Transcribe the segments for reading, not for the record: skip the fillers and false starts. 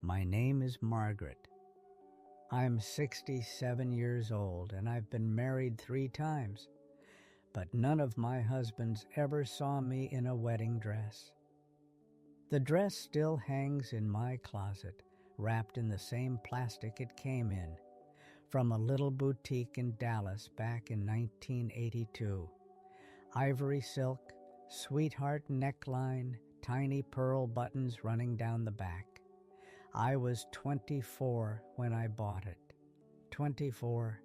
My name is Margaret. I'm 67 years old and I've been married 3 times, but none of my husbands ever saw me in a wedding dress. The dress still hangs in my closet, wrapped in the same plastic it came in, from a little boutique in Dallas back in 1982. Ivory silk, sweetheart neckline, tiny pearl buttons running down the back. I was 24 when I bought it. 24,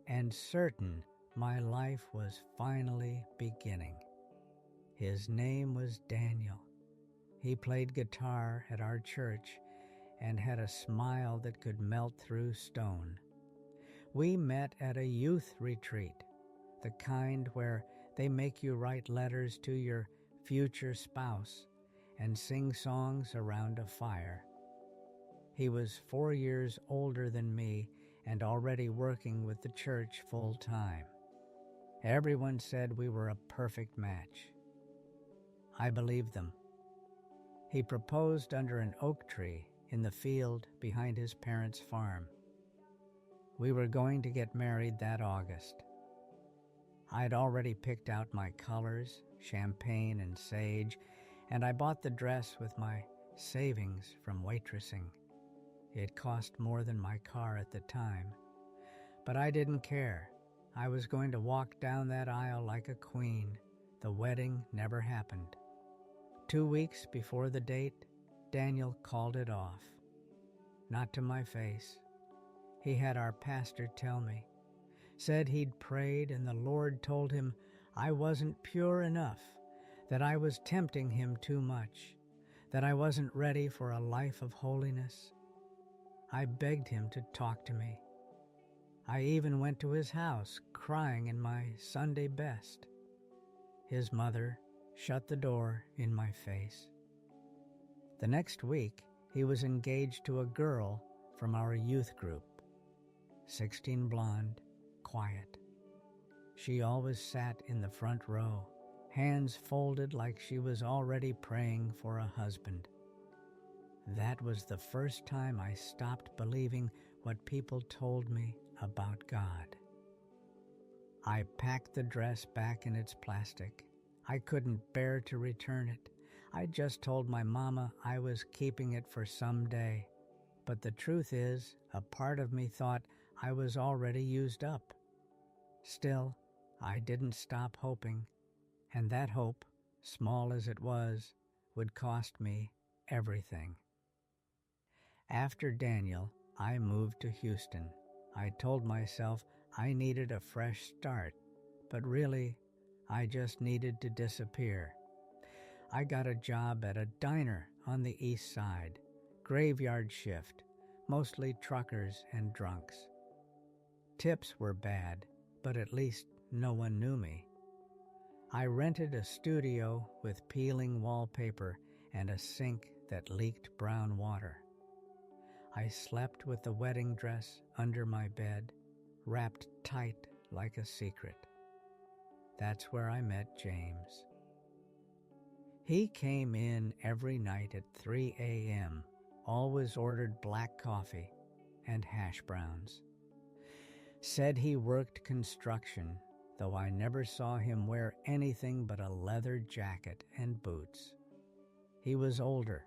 and certain my life was finally beginning. His name was Daniel. He played guitar at our church and had a smile that could melt through stone. We met at a youth retreat, the kind where they make you write letters to your future spouse and sing songs around a fire. He was 4 years older than me and already working with the church full time. Everyone said we were a perfect match. I believed them. He proposed under an oak tree in the field behind his parents' farm. We were going to get married that August. I'd already picked out my colors, champagne and sage, and I bought the dress with my savings from waitressing. It cost more than my car at the time, but I didn't care. I was going to walk down that aisle like a queen. The wedding never happened. 2 weeks before the date, Daniel called it off. Not to my face. He had our pastor tell me. Said he'd prayed and the Lord told him I wasn't pure enough, that I was tempting him too much, that I wasn't ready for a life of holiness. I begged him to talk to me. I even went to his house, crying in my Sunday best. His mother shut the door in my face. The next week, he was engaged to a girl from our youth group. 16 blonde, quiet. She always sat in the front row, hands folded like she was already praying for a husband. That was the first time I stopped believing what people told me about God. I packed the dress back in its plastic. I couldn't bear to return it. I just told my mama I was keeping it for some day. But the truth is, a part of me thought I was already used up. Still, I didn't stop hoping, and that hope, small as it was, would cost me everything. After Daniel, I moved to Houston. I told myself I needed a fresh start, but really, I just needed to disappear. I got a job at a diner on the east side, graveyard shift, mostly truckers and drunks. Tips were bad, but at least no one knew me. I rented a studio with peeling wallpaper and a sink that leaked brown water. I slept with the wedding dress under my bed, wrapped tight like a secret. That's where I met James. He came in every night at 3 a.m., always ordered black coffee and hash browns. Said he worked construction, though I never saw him wear anything but a leather jacket and boots. He was older,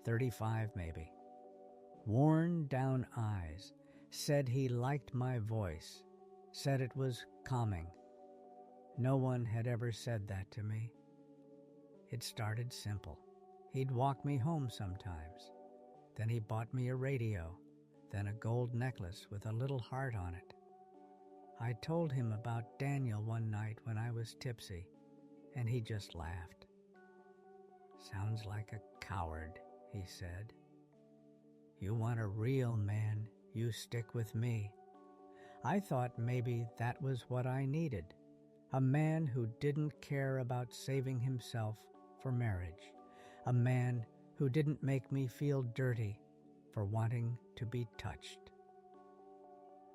35 maybe. Worn down eyes, said he liked my voice, said it was calming. No one had ever said that to me. It started simple. He'd walk me home sometimes. Then he bought me a radio, then a gold necklace with a little heart on it. I told him about Daniel one night when I was tipsy, and he just laughed. "Sounds like a coward," he said. "You want a real man, you stick with me." I thought maybe that was what I needed, a man who didn't care about saving himself for marriage, a man who didn't make me feel dirty for wanting to be touched.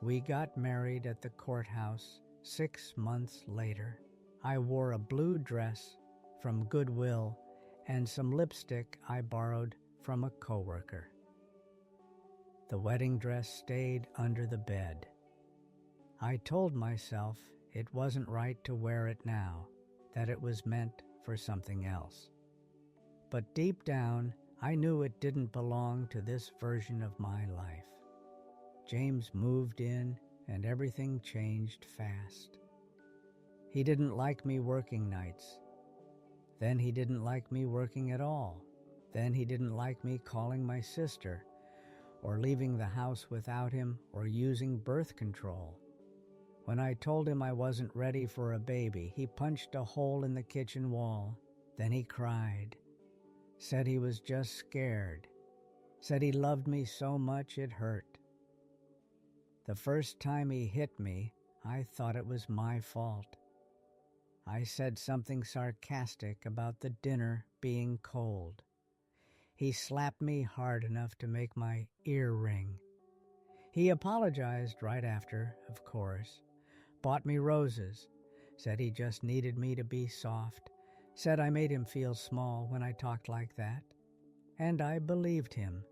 We got married at the courthouse 6 months later. I wore a blue dress from Goodwill and some lipstick I borrowed from a coworker. The wedding dress stayed under the bed. I told myself it wasn't right to wear it now, that it was meant for something else. But deep down, I knew it didn't belong to this version of my life. James moved in, and everything changed fast. He didn't like me working nights. Then he didn't like me working at all. Then he didn't like me calling my sister, or leaving the house without him, or using birth control. When I told him I wasn't ready for a baby, he punched a hole in the kitchen wall. Then he cried, said he was just scared, said he loved me so much it hurt. The first time he hit me, I thought it was my fault. I said something sarcastic about the dinner being cold. He slapped me hard enough to make my ear ring. He apologized right after, of course, bought me roses, said he just needed me to be soft, said I made him feel small when I talked like that. And I believed him,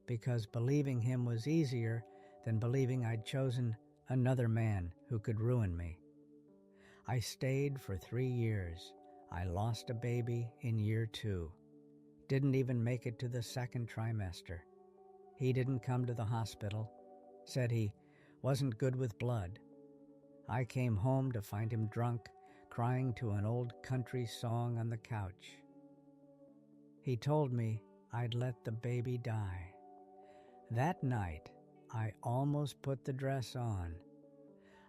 because believing him was easier than believing I'd chosen another man who could ruin me. I stayed for 3 years. I lost a baby in year 2. Didn't even make it to the 2nd trimester. He didn't come to the hospital, said he wasn't good with blood. I came home to find him drunk, crying to an old country song on the couch. He told me I'd let the baby die. That night, I almost put the dress on.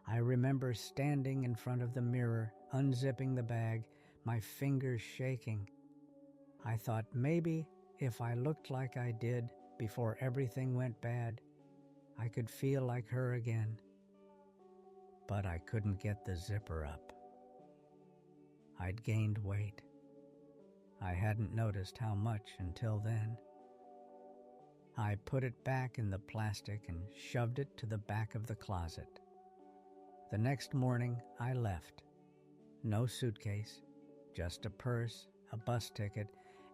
I remember standing in front of the mirror, unzipping the bag, my fingers shaking. I thought maybe if I looked like I did before everything went bad, I could feel like her again. But I couldn't get the zipper up. I'd gained weight. I hadn't noticed how much until then. I put it back in the plastic and shoved it to the back of the closet. The next morning, I left. No suitcase, just a purse, a bus ticket,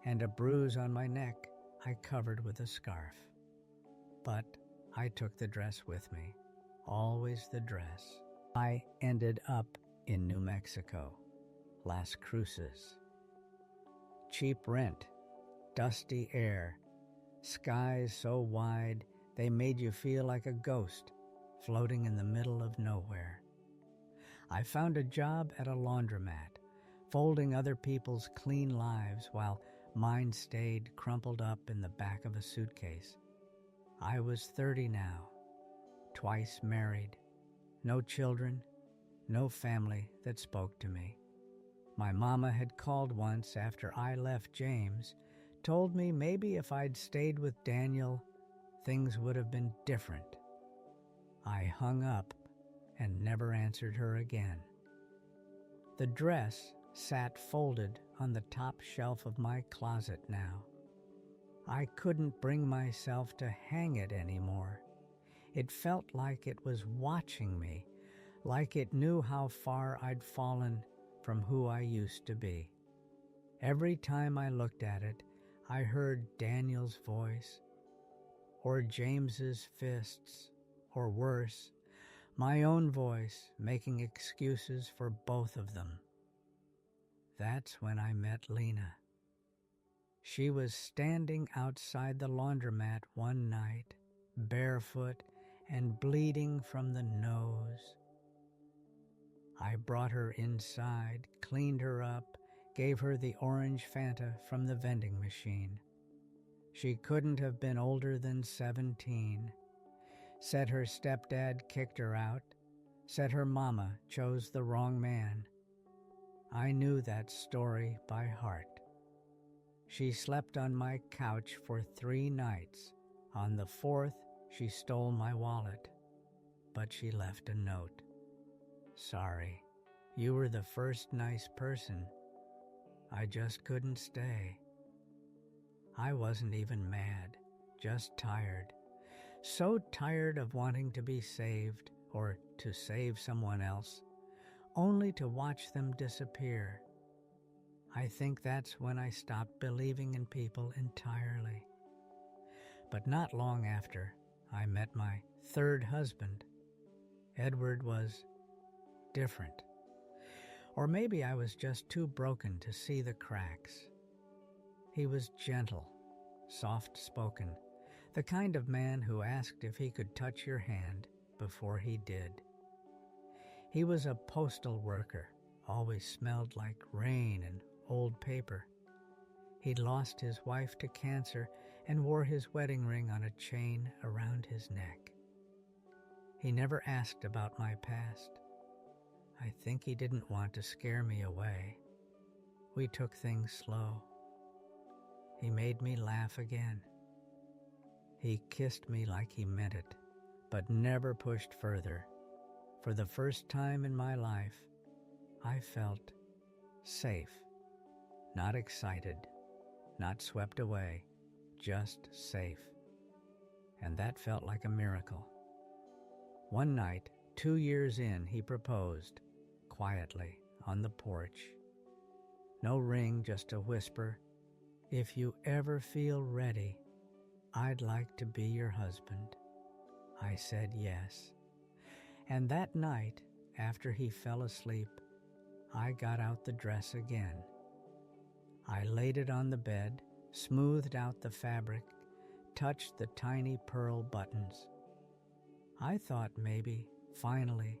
and a bruise on my neck I covered with a scarf. But I took the dress with me, always the dress. I ended up in New Mexico, Las Cruces. Cheap rent, dusty air, skies so wide they made you feel like a ghost floating in the middle of nowhere. I found a job at a laundromat, folding other people's clean lives while mine stayed crumpled up in the back of a suitcase. I was 30 now, twice married, no children, no family that spoke to me. My mama had called once after I left James, told me maybe if I'd stayed with Daniel, things would have been different. I hung up and never answered her again. The dress sat folded on the top shelf of my closet now. I couldn't bring myself to hang it anymore. It felt like it was watching me, like it knew how far I'd fallen from who I used to be. Every time I looked at it, I heard Daniel's voice, or James's fists, or worse, my own voice making excuses for both of them. That's when I met Lena. She was standing outside the laundromat one night, barefoot and bleeding from the nose. I brought her inside, cleaned her up, gave her the orange Fanta from the vending machine. She couldn't have been older than 17. Said her stepdad kicked her out, said her mama chose the wrong man. I knew that story by heart. She slept on my couch for 3 nights. On the 4th, she stole my wallet, but she left a note. Sorry, you were the first nice person. I just couldn't stay. I wasn't even mad, just tired. So tired of wanting to be saved or to save someone else, only to watch them disappear. I think that's when I stopped believing in people entirely. But not long after, I met my third husband. Edward was different. Or maybe I was just too broken to see the cracks. He was gentle, soft-spoken, the kind of man who asked if he could touch your hand before he did. He was a postal worker, always smelled like rain and old paper. He'd lost his wife to cancer and wore his wedding ring on a chain around his neck. He never asked about my past. I think he didn't want to scare me away. We took things slow. He made me laugh again. He kissed me like he meant it, but never pushed further. For the first time in my life, I felt safe, not excited, not swept away, just safe. And that felt like a miracle. One night, 2 years in, he proposed, quietly, on the porch. No ring, just a whisper. If you ever feel ready, I'd like to be your husband. I said yes. And that night, after he fell asleep, I got out the dress again. I laid it on the bed, smoothed out the fabric, touched the tiny pearl buttons. I thought maybe, finally,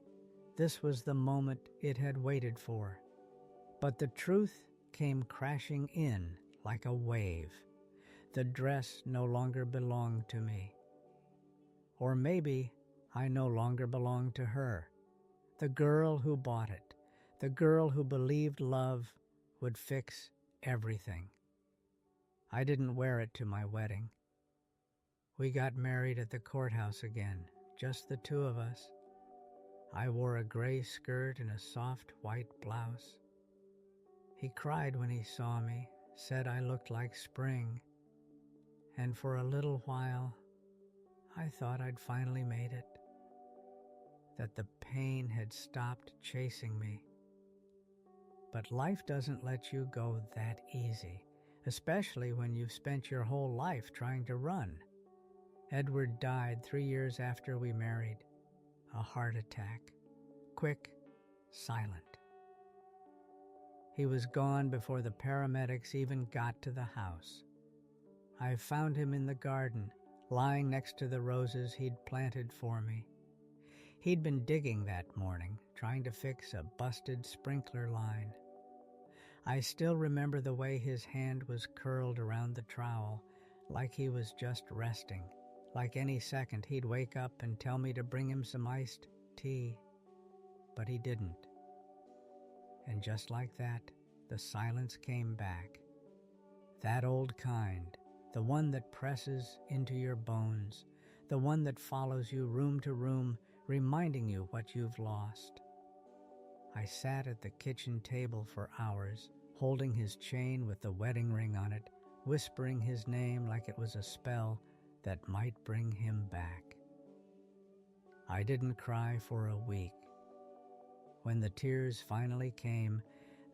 this was the moment it had waited for. But the truth came crashing in like a wave. The dress no longer belonged to me. Or maybe I no longer belonged to her, the girl who bought it, the girl who believed love would fix everything. I didn't wear it to my wedding. We got married at the courthouse again, just the two of us. I wore a gray skirt and a soft white blouse. He cried when he saw me, said I looked like spring. And for a little while, I thought I'd finally made it, that the pain had stopped chasing me. But life doesn't let you go that easy, especially when you've spent your whole life trying to run. Edward died 3 years after we married. A heart attack. Quick, silent. He was gone before the paramedics even got to the house. I found him in the garden, lying next to the roses he'd planted for me. He'd been digging that morning, trying to fix a busted sprinkler line. I still remember the way his hand was curled around the trowel, like he was just resting, like any second he'd wake up and tell me to bring him some iced tea. But he didn't. And just like that, the silence came back. That old kind, the one that presses into your bones, the one that follows you room to room, reminding you what you've lost. I sat at the kitchen table for hours, holding his chain with the wedding ring on it, whispering his name like it was a spell that might bring him back. I didn't cry for a week. When the tears finally came,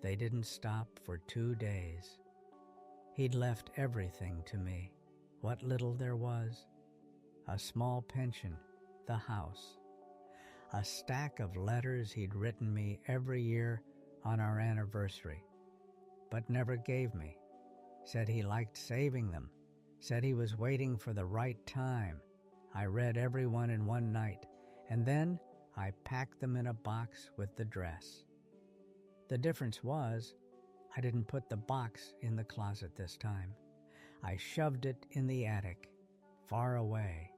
they didn't stop for 2 days. He'd left everything to me, what little there was. A small pension, the house. A stack of letters he'd written me every year on our anniversary, but never gave me. Said he liked saving them. Said he was waiting for the right time. I read every one in one night, and then I packed them in a box with the dress. The difference was, I didn't put the box in the closet this time. I shoved it in the attic, far away,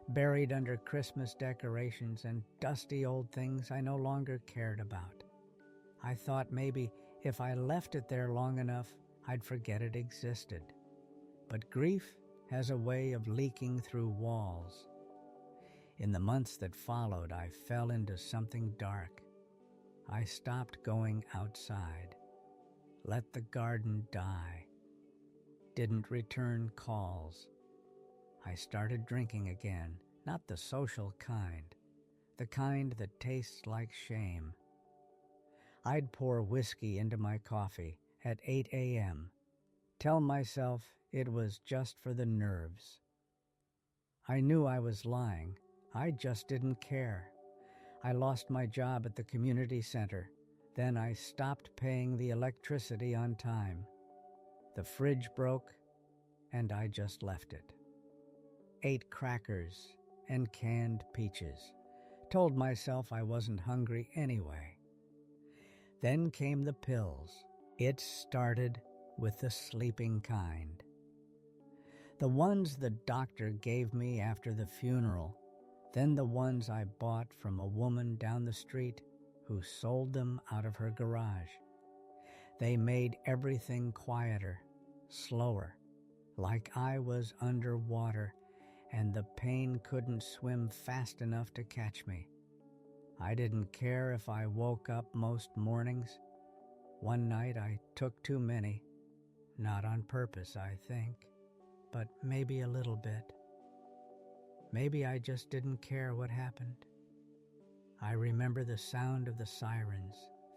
buried under Christmas decorations and dusty old things I no longer cared about. I thought maybe if I left it there long enough, I'd forget it existed. But grief has a way of leaking through walls. In the months that followed, I fell into something dark. I stopped going outside. Let the garden die. Didn't return calls. I started drinking again, not the social kind, the kind that tastes like shame. I'd pour whiskey into my coffee at 8 a.m., tell myself it was just for the nerves. I knew I was lying. I just didn't care. I lost my job at the community center. Then I stopped paying the electricity on time. The fridge broke, and I just left it. Ate crackers and canned peaches. Told myself I wasn't hungry anyway. Then came the pills. It started with the sleeping kind. The ones the doctor gave me after the funeral, then the ones I bought from a woman down the street who sold them out of her garage. They made everything quieter, slower, like I was underwater and the pain couldn't swim fast enough to catch me. I didn't care if I woke up most mornings. One night I took too many, not on purpose, I think, but maybe a little bit. Maybe I just didn't care what happened. I remember the sound of the sirens,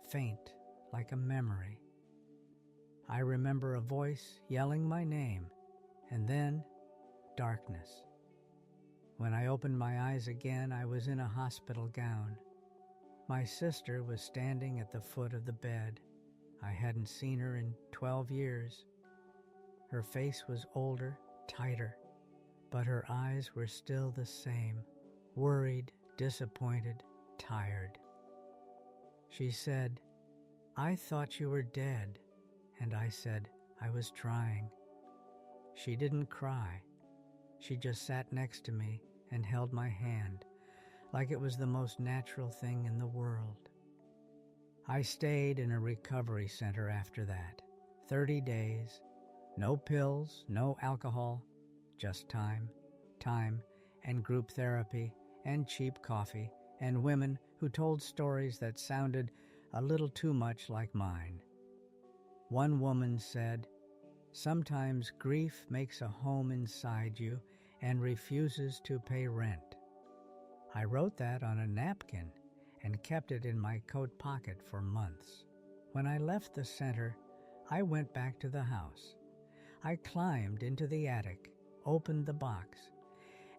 faint like a memory. I remember a voice yelling my name, and then darkness. When I opened my eyes again, I was in a hospital gown. My sister was standing at the foot of the bed. I hadn't seen her in 12 years. Her face was older, tighter, but her eyes were still the same, worried, disappointed, tired. She said, "I thought you were dead," and I said, "I was trying." She didn't cry. She just sat next to me and held my hand, like it was the most natural thing in the world. I stayed in a recovery center after that. 30 days, no pills, no alcohol, just time, and group therapy, and cheap coffee, and women who told stories that sounded a little too much like mine. One woman said, "Sometimes grief makes a home inside you and refuses to pay rent." I wrote that on a napkin and kept it in my coat pocket for months. When I left the center, I went back to the house. I climbed into the attic, opened the box,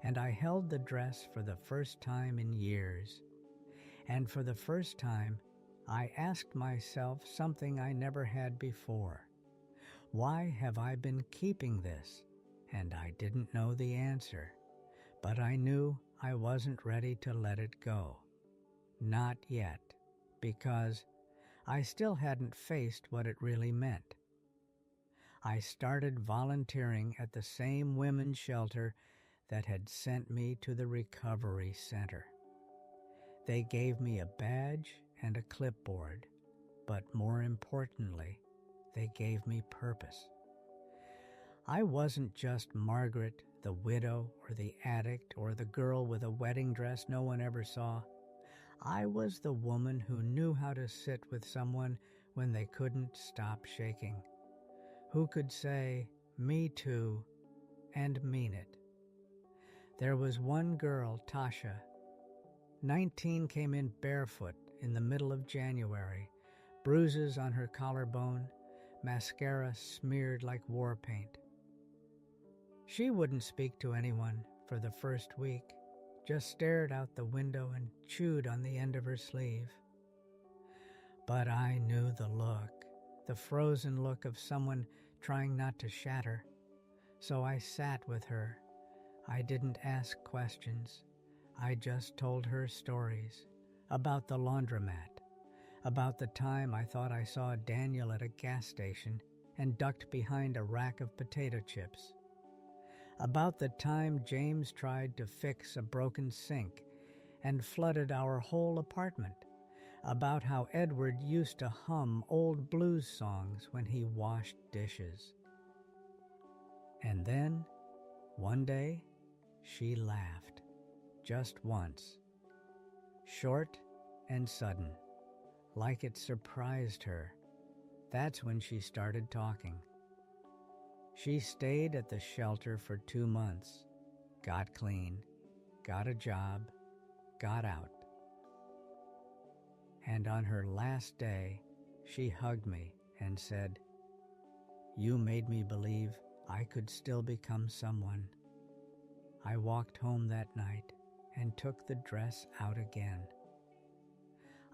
and I held the dress for the first time in years. And for the first time, I asked myself something I never had before. Why have I been keeping this? And I didn't know the answer, but I knew I wasn't ready to let it go. Not yet, because I still hadn't faced what it really meant. I started volunteering at the same women's shelter that had sent me to the recovery center. They gave me a badge and a clipboard, but more importantly, they gave me purpose. I wasn't just Margaret, the widow, or the addict, or the girl with a wedding dress no one ever saw. I was the woman who knew how to sit with someone when they couldn't stop shaking, who could say, "Me too," and mean it. There was one girl, Tasha, 19, came in barefoot in the middle of January, bruises on her collarbone, mascara smeared like war paint. She wouldn't speak to anyone for the first week, just stared out the window and chewed on the end of her sleeve. But I knew the look, the frozen look of someone trying not to shatter. So I sat with her. I didn't ask questions. I just told her stories about the laundromat, about the time I thought I saw Daniel at a gas station and ducked behind a rack of potato chips, about the time James tried to fix a broken sink and flooded our whole apartment, about how Edward used to hum old blues songs when he washed dishes. And then, one day, she laughed, just once, short and sudden, like it surprised her. That's when she started talking. She stayed at the shelter for 2 months, got clean, got a job, got out. And on her last day, she hugged me and said, "You made me believe I could still become someone. I walked home that night and took the dress out again.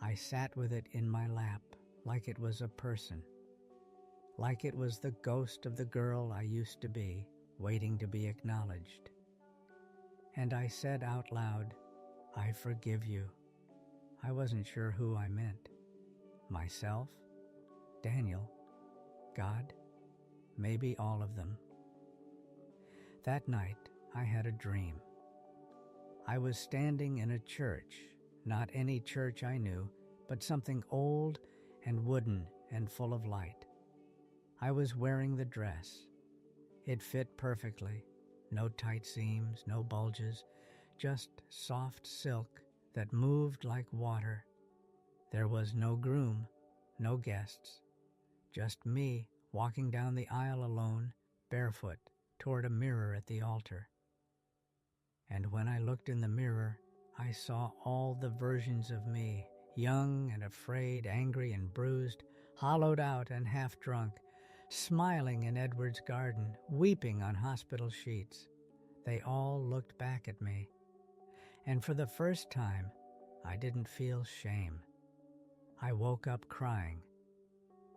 I sat with it in my lap like it was a person, like it was the ghost of the girl I used to be, waiting to be acknowledged. And I said out loud, "I forgive you." I wasn't sure who I meant. Myself? Daniel? God? Maybe all of them. That night, I had a dream. I was standing in a church, not any church I knew, but something old and wooden and full of light. I was wearing the dress. It fit perfectly. No tight seams, no bulges, just soft silk that moved like water. There was no groom, no guests, just me walking down the aisle alone, barefoot, toward a mirror at the altar. And when I looked in the mirror, I saw all the versions of me, young and afraid, angry and bruised, hollowed out and half drunk, smiling in Edward's garden, weeping on hospital sheets. They all looked back at me. And for the first time, I didn't feel shame. I woke up crying,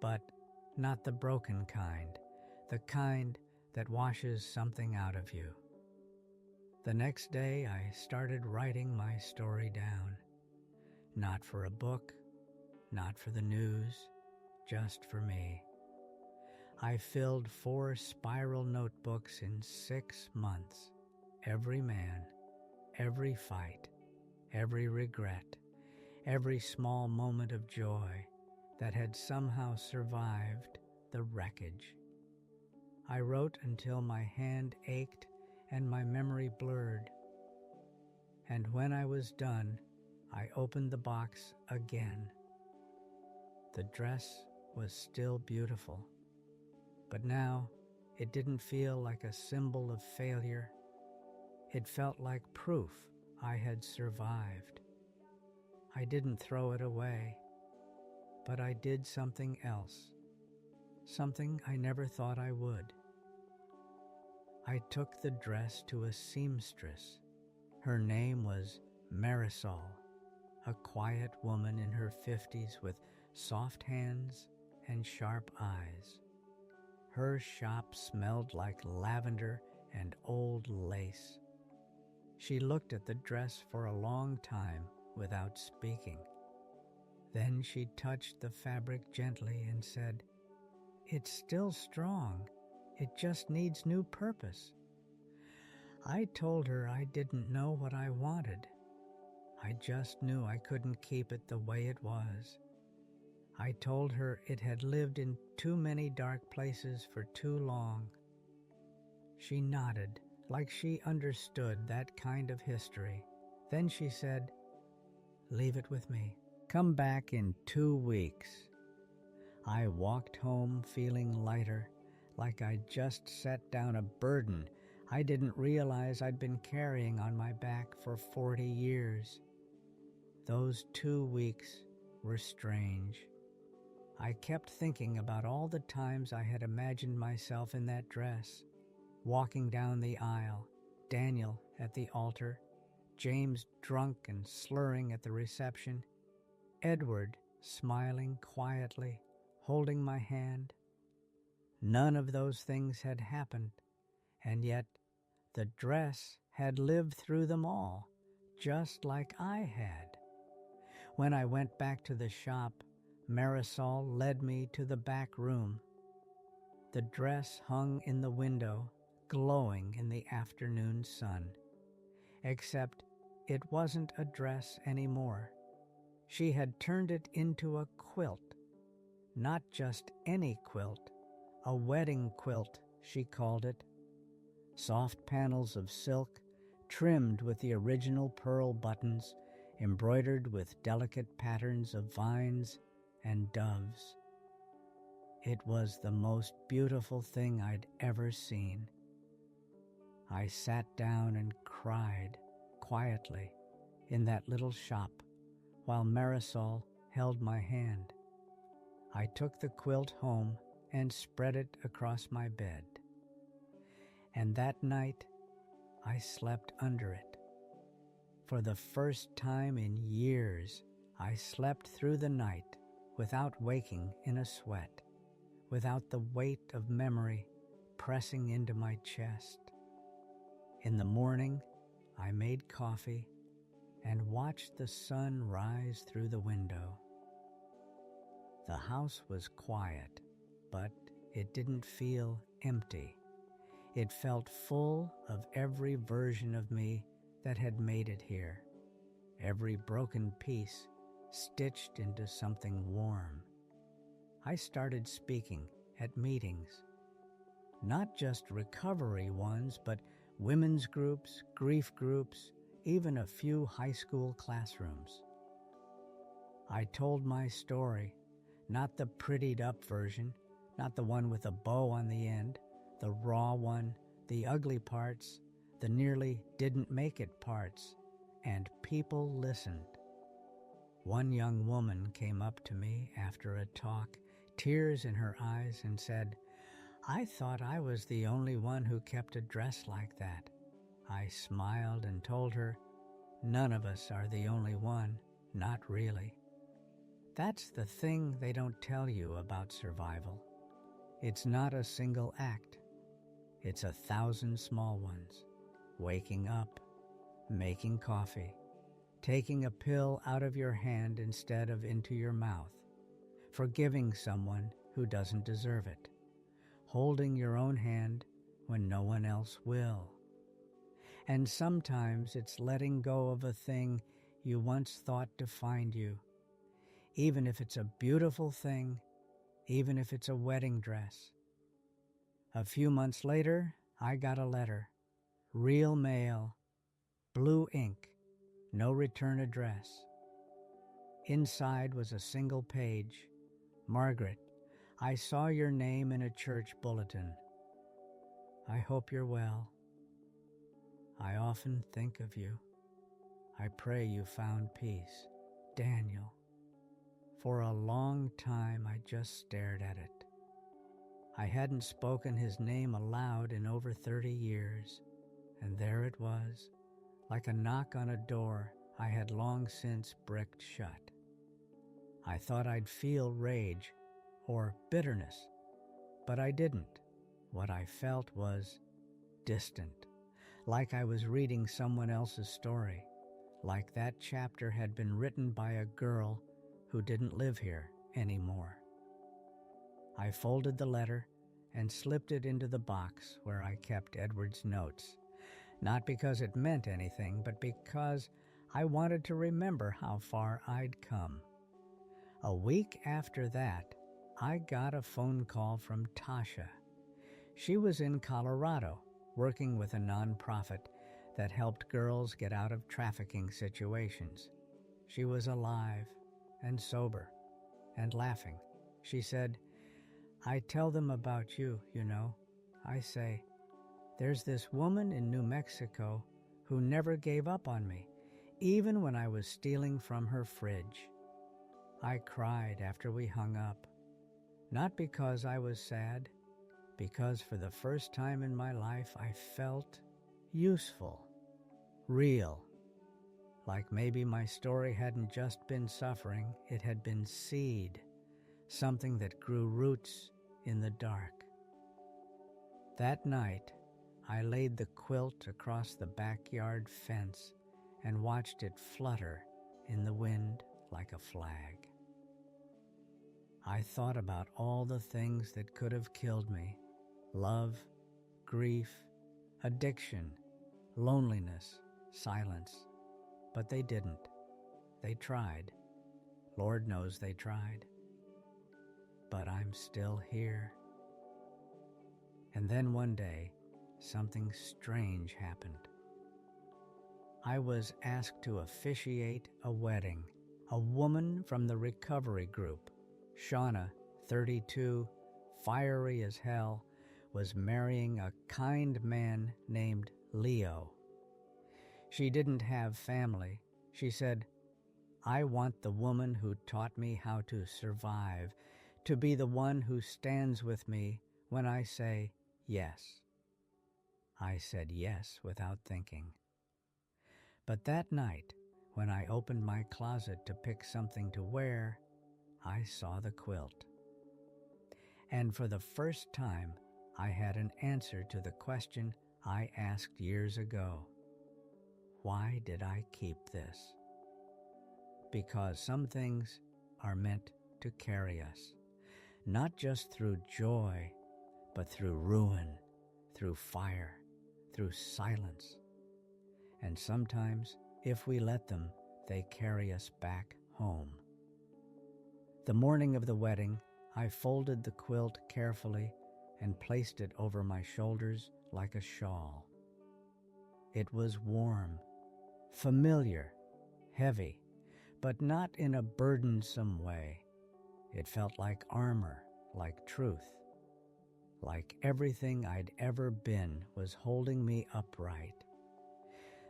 but not the broken kind, the kind that washes something out of you. The next day, I started writing my story down. Not for a book, not for the news, just for me. I filled 4 spiral notebooks in 6 months. Every man, every fight, every regret, every small moment of joy that had somehow survived the wreckage. I wrote until my hand ached and my memory blurred. And when I was done, I opened the box again. The dress was still beautiful, but now it didn't feel like a symbol of failure. It felt like proof I had survived. I didn't throw it away, but I did something else, something I never thought I would. I took the dress to a seamstress. Her name was Marisol, a quiet woman in her 50s with soft hands and sharp eyes. Her shop smelled like lavender and old lace. She looked at the dress for a long time without speaking. Then she touched the fabric gently and said, "It's still strong. It just needs new purpose." I told her I didn't know what I wanted. I just knew I couldn't keep it the way it was. I told her it had lived in too many dark places for too long. She nodded, like she understood that kind of history. Then she said, "Leave it with me. Come back in 2 weeks." I walked home feeling lighter, like I'd just set down a burden I didn't realize I'd been carrying on my back for 40 years. Those 2 weeks were strange. I kept thinking about all the times I had imagined myself in that dress, walking down the aisle, Daniel at the altar, James drunk and slurring at the reception, Edward smiling quietly, holding my hand. None of those things had happened, and yet the dress had lived through them all, just like I had. When I went back to the shop, Marisol led me to the back room. The dress hung in the window, glowing in the afternoon sun. Except it wasn't a dress anymore. She had turned it into a quilt. Not just any quilt, a wedding quilt, she called it. Soft panels of silk, trimmed with the original pearl buttons, embroidered with delicate patterns of vines and doves. It was the most beautiful thing I'd ever seen. I sat down and cried quietly in that little shop while Marisol held my hand. I took the quilt home and spread it across my bed. And that night, I slept under it. For the first time in years, I slept through the night without waking in a sweat, without the weight of memory pressing into my chest. In the morning, I made coffee and watched the sun rise through the window. The house was quiet, but it didn't feel empty. It felt full of every version of me that had made it here, every broken piece stitched into something warm. I started speaking at meetings, not just recovery ones, but women's groups, grief groups, even a few high school classrooms. I told my story, not the prettied up version, not the one with a bow on the end, the raw one, the ugly parts, the nearly didn't make it parts, and people listened. One young woman came up to me after a talk, tears in her eyes, and said, "I thought I was the only one who kept a dress like that." I smiled and told her, "None of us are the only one, not really." That's the thing they don't tell you about survival. It's not a single act. It's 1,000 small ones. Waking up, making coffee, taking a pill out of your hand instead of into your mouth, forgiving someone who doesn't deserve it, holding your own hand when no one else will. And sometimes it's letting go of a thing you once thought defined you, even if it's a beautiful thing, even if it's a wedding dress. A few months later, I got a letter, real mail, blue ink, no return address. Inside was a single page. "Margaret, I saw your name in a church bulletin. I hope you're well. I often think of you. I pray you found peace. Daniel." For a long time, I just stared at it. I hadn't spoken his name aloud in over 30 years, and there it was, like a knock on a door I had long since bricked shut. I thought I'd feel rage or bitterness, but I didn't. What I felt was distant, like I was reading someone else's story, like that chapter had been written by a girl who didn't live here anymore. I folded the letter and slipped it into the box where I kept Edward's notes, not because it meant anything, but because I wanted to remember how far I'd come. A week after that, I got a phone call from Tasha. She was in Colorado, working with a nonprofit that helped girls get out of trafficking situations. She was alive and sober and laughing. She said, "I tell them about you, you know. I say, there's this woman in New Mexico who never gave up on me, even when I was stealing from her fridge." I cried after we hung up, not because I was sad, because for the first time in my life I felt useful, real, like maybe my story hadn't just been suffering, it had been seed, something that grew roots in the dark. That night, I laid the quilt across the backyard fence and watched it flutter in the wind like a flag. I thought about all the things that could have killed me: love, grief, addiction, loneliness, silence. But they didn't. They tried. Lord knows they tried. But I'm still here. And then one day, something strange happened. I was asked to officiate a wedding. A woman from the recovery group, Shauna, 32, fiery as hell, was marrying a kind man named Leo. She didn't have family. She said, "I want the woman who taught me how to survive to be the one who stands with me when I say yes." I said yes without thinking. But that night, when I opened my closet to pick something to wear, I saw the quilt. And for the first time, I had an answer to the question I asked years ago. Why did I keep this? Because some things are meant to carry us, not just through joy, but through ruin, through fire, through silence. And sometimes, if we let them, they carry us back home. The morning of the wedding, I folded the quilt carefully and placed it over my shoulders like a shawl. It was warm, familiar, heavy, but not in a burdensome way. It felt like armor, like truth, like everything I'd ever been was holding me upright.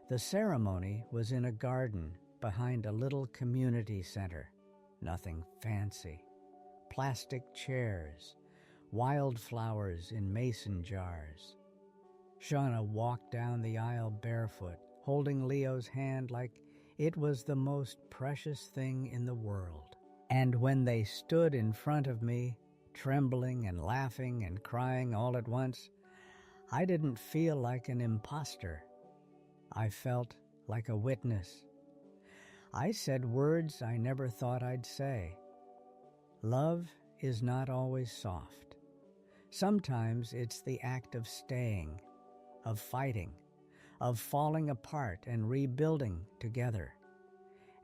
The ceremony was in a garden behind a little community center. Nothing fancy. Plastic chairs, wildflowers in mason jars. Shauna walked down the aisle barefoot, holding Leo's hand like it was the most precious thing in the world. And when they stood in front of me, trembling and laughing and crying all at once, I didn't feel like an imposter. I felt like a witness. I said words I never thought I'd say. Love is not always soft. Sometimes it's the act of staying, of fighting, of falling apart and rebuilding together.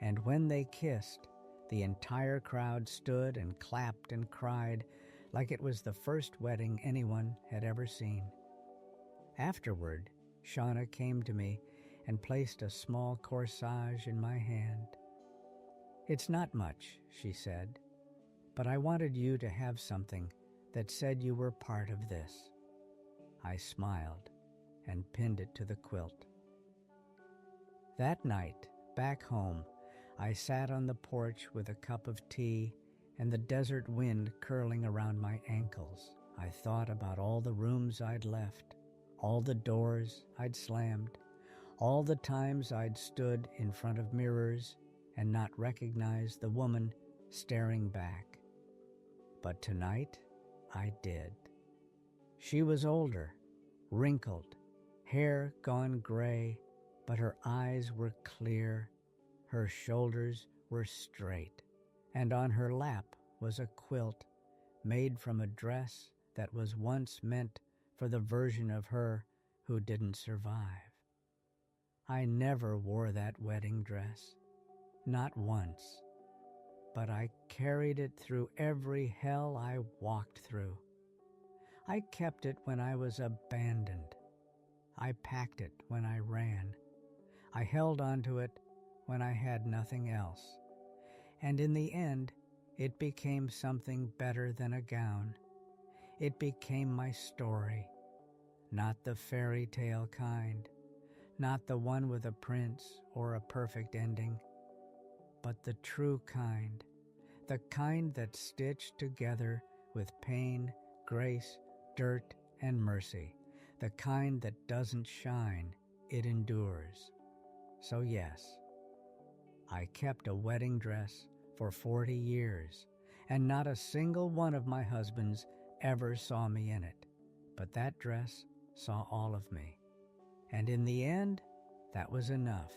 And when they kissed, the entire crowd stood and clapped and cried like it was the first wedding anyone had ever seen. Afterward, Shauna came to me and placed a small corsage in my hand. "It's not much," she said, "but I wanted you to have something that said you were part of this." I smiled and pinned it to the quilt. That night, back home, I sat on the porch with a cup of tea and the desert wind curling around my ankles. I thought about all the rooms I'd left, all the doors I'd slammed, all the times I'd stood in front of mirrors and not recognized the woman staring back. But tonight, I did. She was older, wrinkled, hair gone gray, but her eyes were clear, her shoulders were straight, and on her lap was a quilt made from a dress that was once meant for the version of her who didn't survive. I never wore that wedding dress, not once, but I carried it through every hell I walked through. I kept it when I was abandoned. I packed it when I ran. I held onto it when I had nothing else. And in the end, it became something better than a gown. It became my story, not the fairy tale kind, not the one with a prince or a perfect ending, but the true kind, the kind that's stitched together with pain, grace, dirt, and mercy, the kind that doesn't shine, it endures. So yes, I kept a wedding dress for 40 years, and not a single one of my husbands ever saw me in it, but that dress saw all of me. And in the end, that was enough.